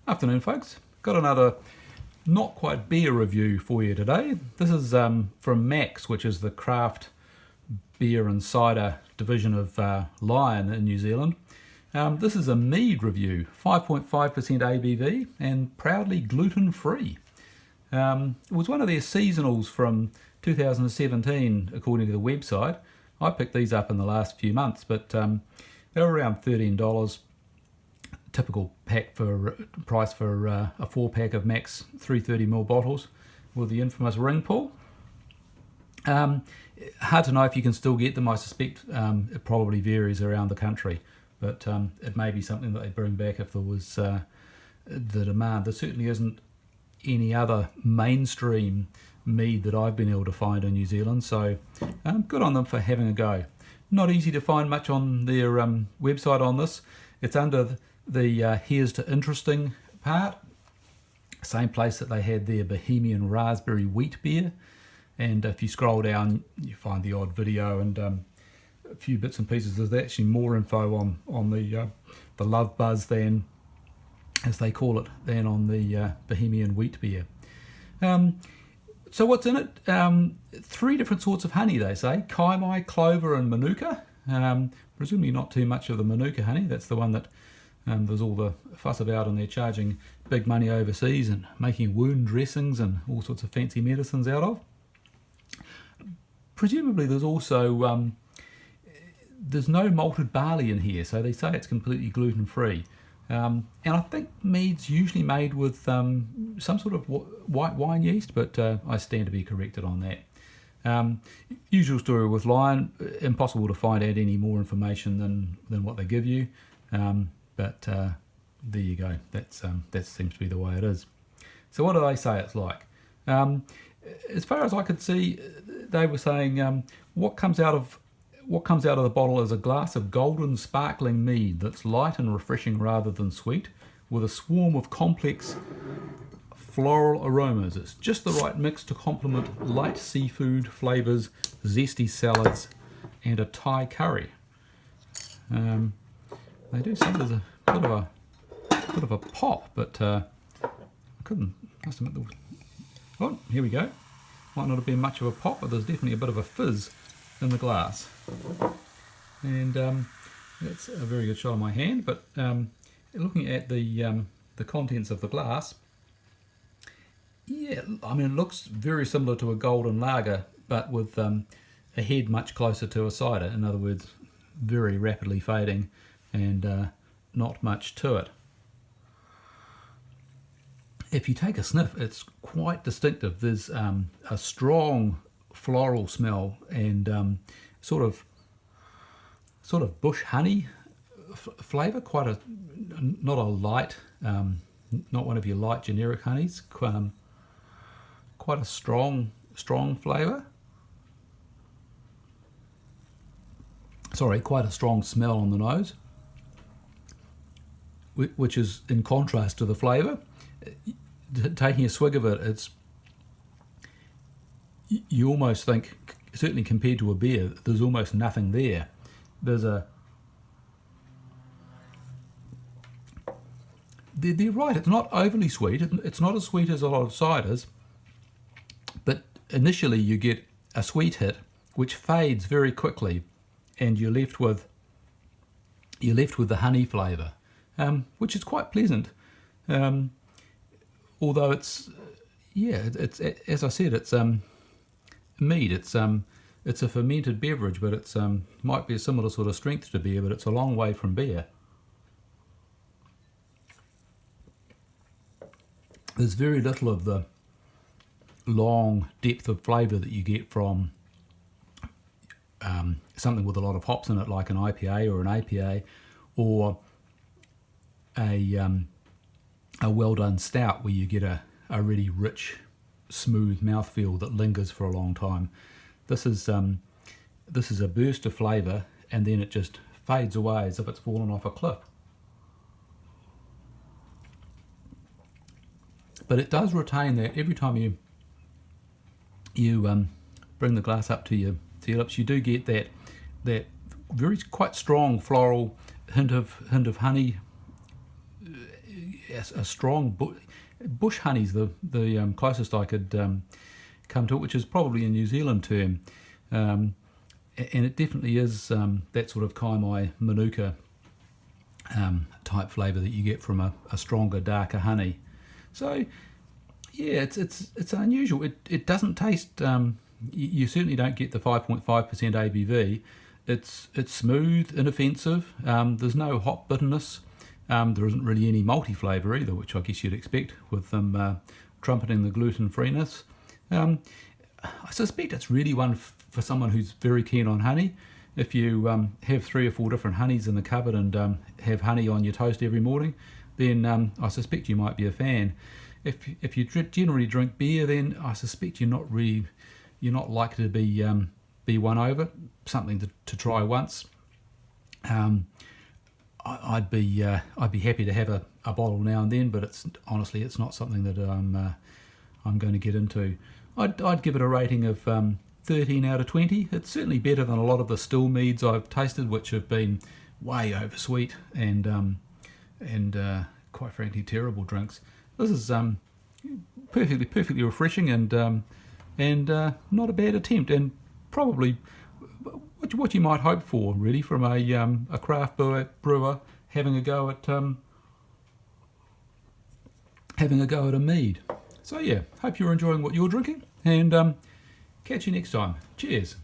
Afternoon, folks. Got another not quite beer review for you today. This is from Max, which is the craft beer and cider division of Lion in New Zealand. This is a Mead review, 5.5% ABV and proudly gluten-free. It was one of their seasonals from 2017, according to the website. I picked these up in the last few months, but they were around $13. Typical price for a 4-pack of Max 330ml bottles with the infamous ring pull. Hard to know if you can still get them. I suspect it probably varies around the country, but it may be something that they bring back if there was the demand. There certainly isn't any other mainstream mead that I've been able to find in New Zealand, so good on them for having a go. Not easy to find much on their website on this. It's under the Here's to Interesting part, same place that they had their Bohemian Raspberry Wheat Beer, and if you scroll down you find the odd video and a few bits and pieces. There's actually more info on the Love Buzz than, as they call it, than on the Bohemian Wheat Beer. So what's in it? 3 different sorts of honey, they say: Kaimai, Clover and Manuka. Presumably not too much of the Manuka honey. That's the one that there's all the fuss about, and they're charging big money overseas and making wound dressings and all sorts of fancy medicines out of. Presumably there's also there's no malted barley in here, so they say it's completely gluten-free. And I think Mead's usually made with some sort of white wine yeast, but I stand to be corrected on that. Usual story with Lion, impossible to find out any more information than what they give you. But there you go. That seems to be the way it is. So what do they say it's like? As far as I could see, they were saying what comes out of the bottle is a glass of golden sparkling mead that's light and refreshing rather than sweet, with a swarm of complex floral aromas. It's just the right mix to complement light seafood flavours, zesty salads, and a Thai curry. They do say there's a bit of a pop, but I must admit oh, here we go. Might not have been much of a pop, but there's definitely a bit of a fizz in the glass. And that's a very good shot of my hand, but looking at the contents of the glass, yeah, I mean, it looks very similar to a golden lager, but with a head much closer to a cider. In other words, very rapidly fading and not much to it. If you take a sniff, it's quite distinctive. There's a strong floral smell and sort of bush honey flavour. Not a light, not one of your light generic honeys. Quite a strong flavour. Sorry, quite a strong smell on the nose, which is in contrast to the flavour. Taking a swig of it, you almost think, certainly compared to a beer, there's almost nothing there. They're right, it's not overly sweet. It's not as sweet as a lot of ciders, but initially you get a sweet hit which fades very quickly, and you're left with the honey flavour, which is quite pleasant. Although it's as I said, it's mead. It's a fermented beverage, but it's might be a similar sort of strength to beer, but it's a long way from beer. There's very little of the long depth of flavour that you get from something with a lot of hops in it, like an IPA or an APA, or a well-done stout, where you get a really rich, smooth mouthfeel that lingers for a long time. This is a burst of flavour, and then it just fades away as if it's fallen off a cliff. But it does retain that every time you bring the glass up to your lips. You do get that very quite strong floral hint of honey a strong bush honey's the closest I could come to it, which is probably a New Zealand term, and it definitely is that sort of Kaimai Manuka type flavour that you get from a stronger, darker honey. So yeah, it's unusual. It doesn't taste. You certainly don't get the 5.5% ABV. It's smooth, inoffensive. There's no hop bitterness. There isn't really any malty flavour either, which I guess you'd expect with them trumpeting the gluten freeness. I suspect it's really one for someone who's very keen on honey. If you have 3 or 4 different honeys in the cupboard and have honey on your toast every morning, then I suspect you might be a fan. If you generally drink beer, then I suspect you're not likely to be won over. Something to try once. I'd be happy to have a bottle now and then, but it's not something that I'm going to get into. I'd give it a rating of 13 out of 20. It's certainly better than a lot of the still meads I've tasted, which have been way over sweet and quite frankly terrible drinks. This is perfectly refreshing and not a bad attempt, and probably what you might hope for really from a craft brewer having a go at a mead. So yeah, hope you're enjoying what you're drinking, and catch you next time. Cheers.